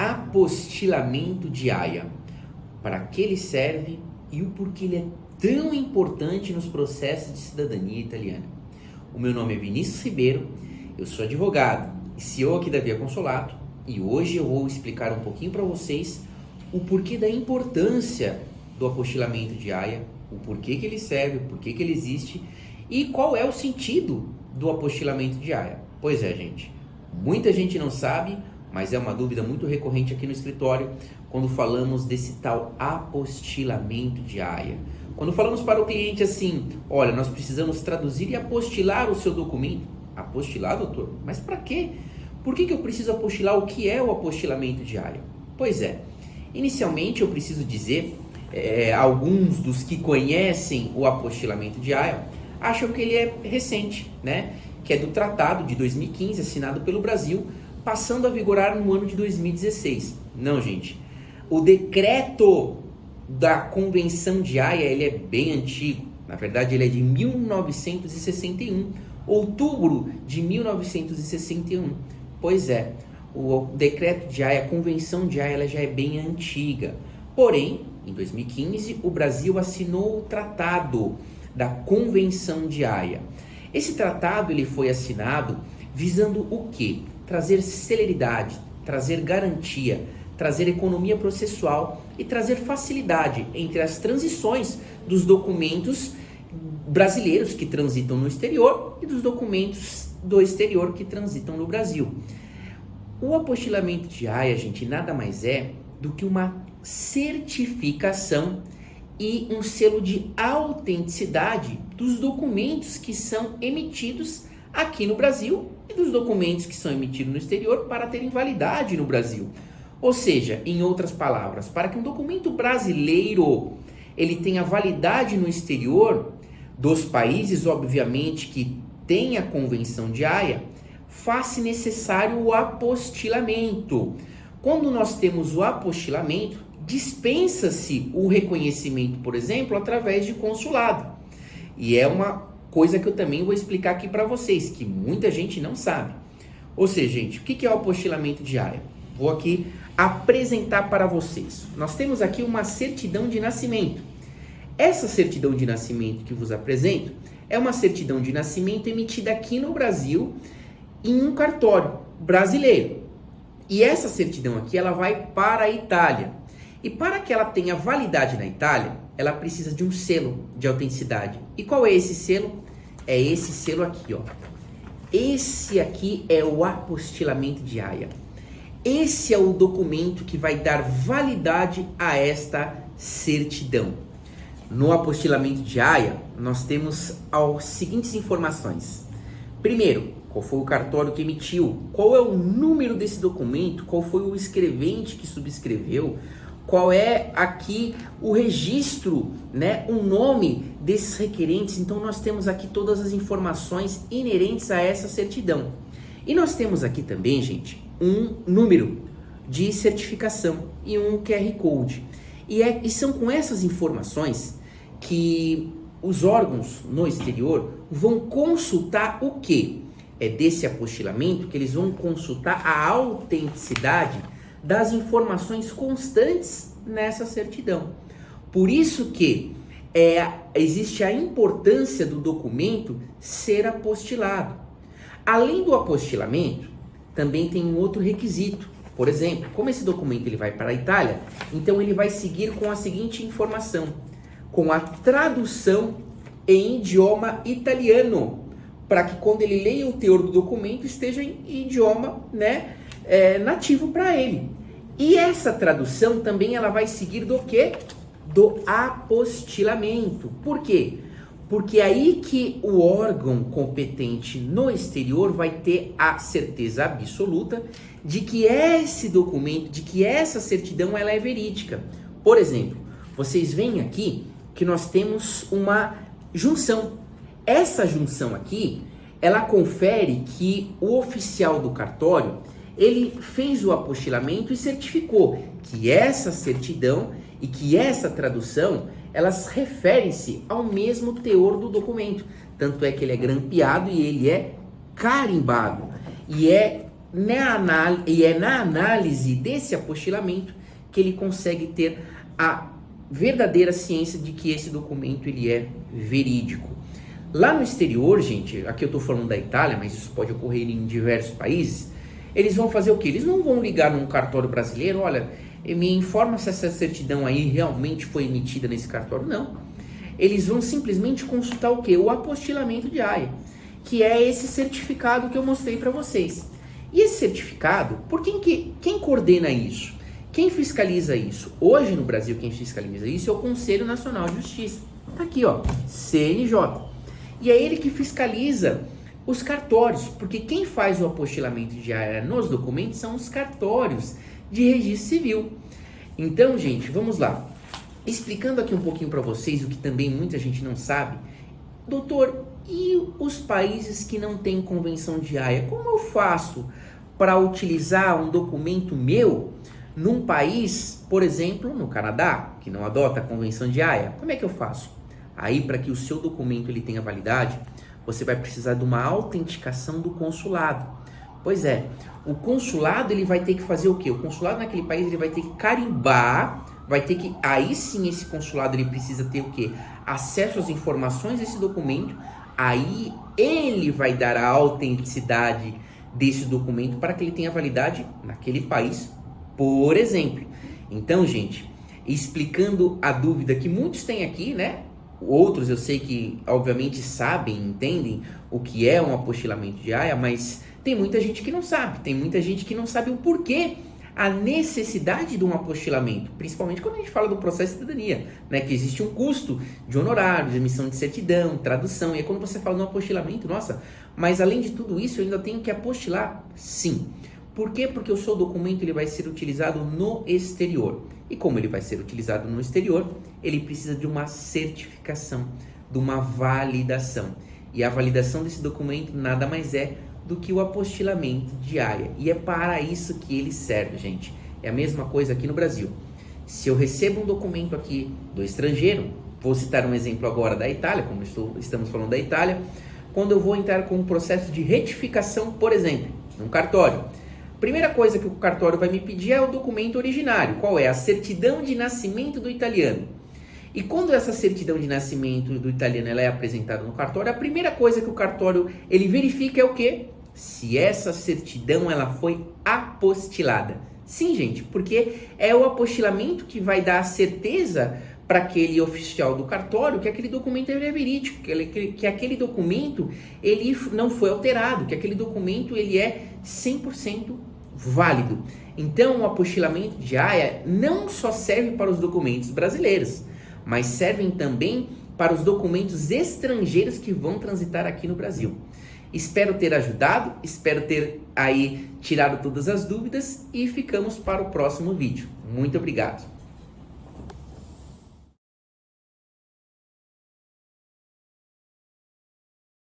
Apostilamento de Haia. Para que ele serve e o porquê ele é tão importante nos processos de cidadania italiana. O meu nome é Vinícius Ribeiro, eu sou advogado e CEO aqui da Via Consolato e hoje eu vou explicar um pouquinho para vocês o porquê da importância do apostilamento de Haia, o porquê que ele serve, o porquê que ele existe e qual é o sentido do apostilamento de Haia. Pois é, gente, muita gente não sabe, mas é uma dúvida muito recorrente aqui no escritório quando falamos desse tal apostilamento de Haia. Quando falamos para o cliente assim, olha, nós precisamos traduzir e apostilar o seu documento. Apostilar, doutor? Mas para quê? Por que eu preciso apostilar? O que é o apostilamento de Haia? Pois é, inicialmente eu preciso dizer, alguns dos que conhecem o apostilamento de Haia acham que ele é recente, né? Que é do Tratado de 2015, assinado pelo Brasil, passando a vigorar no ano de 2016. Não, gente. O decreto da Convenção de Haia, ele é bem antigo. Na verdade, ele é de 1961, outubro de 1961. Pois é, o decreto de Haia, a Convenção de Haia, ela já é bem antiga. Porém, em 2015, o Brasil assinou o Tratado da Convenção de Haia. Esse tratado ele foi assinado visando o quê? Trazer celeridade, trazer garantia, trazer economia processual e trazer facilidade entre as transições dos documentos brasileiros que transitam no exterior e dos documentos do exterior que transitam no Brasil. O apostilamento de Haia, gente, nada mais é do que uma certificação e um selo de autenticidade dos documentos que são emitidos aqui no Brasil e dos documentos que são emitidos no exterior para terem validade no Brasil. Ou seja, em outras palavras, para que um documento brasileiro ele tenha validade no exterior dos países, obviamente, que tem a Convenção de Haia, faz-se necessário o apostilamento. Quando nós temos o apostilamento, dispensa-se o reconhecimento, por exemplo, através de consulado. E é uma coisa que eu também vou explicar aqui para vocês, que muita gente não sabe. Ou seja, gente, o que é o apostilamento de Haia? Vou aqui apresentar para vocês. Nós temos aqui uma certidão de nascimento. Essa certidão de nascimento que vos apresento é uma certidão de nascimento emitida aqui no Brasil em um cartório brasileiro. E essa certidão aqui, ela vai para a Itália. E para que ela tenha validade na Itália, ela precisa de um selo de autenticidade. E qual é esse selo? É esse selo aqui, ó. Esse aqui é o apostilamento de Haia. Esse é o documento que vai dar validade a esta certidão. No apostilamento de Haia, nós temos as seguintes informações. Primeiro, qual foi o cartório que emitiu? Qual é o número desse documento? Qual foi o escrevente que subscreveu? Qual é aqui o registro, né, o nome desses requerentes? Então nós temos aqui todas as informações inerentes a essa certidão. E nós temos aqui também, gente, um número de certificação e um QR Code. E são com essas informações que os órgãos no exterior vão consultar o quê? É desse apostilamento que eles vão consultar a autenticidade das informações constantes nessa certidão. Por isso que existe a importância do documento ser apostilado. Além do apostilamento, também tem um outro requisito. Por exemplo, como esse documento ele vai para a Itália, então ele vai seguir com a seguinte informação, com a tradução em idioma italiano, para que quando ele leia o teor do documento esteja em idioma, né, nativo para ele. E essa tradução também ela vai seguir do quê? Do apostilamento. Por quê? Porque é aí que o órgão competente no exterior vai ter a certeza absoluta de que esse documento, de que essa certidão ela é verídica. Por exemplo, vocês veem aqui que nós temos uma junção. Essa junção aqui, ela confere que o oficial do cartório, ele fez o apostilamento e certificou que essa certidão e que essa tradução, elas referem-se ao mesmo teor do documento. Tanto é que ele é grampeado e ele é carimbado. E é e é na análise desse apostilamento que ele consegue ter a verdadeira ciência de que esse documento ele é verídico. Lá no exterior, gente, aqui eu estou falando da Itália, mas isso pode ocorrer em diversos países, eles vão fazer o quê? Eles não vão ligar num cartório brasileiro, olha, me informa se essa certidão aí realmente foi emitida nesse cartório. Não. Eles vão simplesmente consultar o quê? O apostilamento de Haia, que é esse certificado que eu mostrei para vocês. E esse certificado, por quem coordena isso? Quem fiscaliza isso? Hoje no Brasil, quem fiscaliza isso é o Conselho Nacional de Justiça. Tá aqui, ó, CNJ. E é ele que fiscaliza os cartórios, porque quem faz o apostilamento de Haia nos documentos são os cartórios de registro civil. Então, gente, vamos lá. Explicando aqui um pouquinho para vocês o que também muita gente não sabe. Doutor, e os países que não têm convenção de Haia? Como eu faço para utilizar um documento meu num país, por exemplo, no Canadá, que não adota a convenção de Haia? Como é que eu faço? Aí, para que o seu documento ele tenha validade, você vai precisar de uma autenticação do consulado. Pois é, o consulado ele vai ter que fazer o quê? O consulado naquele país ele vai ter que carimbar, vai ter que, aí sim esse consulado ele precisa ter o quê? Acesso às informações desse documento, aí ele vai dar a autenticidade desse documento para que ele tenha validade naquele país, por exemplo. Então, gente, explicando a dúvida que muitos têm aqui, né? Outros eu sei que obviamente sabem, entendem o que é um apostilamento de Haia, mas tem muita gente que não sabe, tem muita gente que não sabe o porquê, a necessidade de um apostilamento, principalmente quando a gente fala do processo de cidadania, né, que existe um custo de honorários, emissão de certidão, tradução, e aí quando você fala no apostilamento, nossa, mas além de tudo isso eu ainda tenho que apostilar? Sim. Por quê? Porque o seu documento ele vai ser utilizado no exterior. E como ele vai ser utilizado no exterior, ele precisa de uma certificação, de uma validação. E a validação desse documento nada mais é do que o apostilamento de Haia. E é para isso que ele serve, gente. É a mesma coisa aqui no Brasil. Se eu recebo um documento aqui do estrangeiro, vou citar um exemplo agora da Itália, como estamos falando da Itália, quando eu vou entrar com um processo de retificação, por exemplo, num cartório, primeira coisa que o cartório vai me pedir é o documento originário. Qual é? A certidão de nascimento do italiano. E quando essa certidão de nascimento do italiano ela é apresentada no cartório, a primeira coisa que o cartório ele verifica é o quê? Se essa certidão ela foi apostilada. Sim, gente, porque é o apostilamento que vai dar a certeza para aquele oficial do cartório que aquele documento ele é verídico, que aquele documento ele não foi alterado, que aquele documento ele é 100% válido. Então, o apostilamento de Haia não só serve para os documentos brasileiros, mas servem também para os documentos estrangeiros que vão transitar aqui no Brasil. Espero ter ajudado, espero ter aí tirado todas as dúvidas e ficamos para o próximo vídeo. Muito obrigado.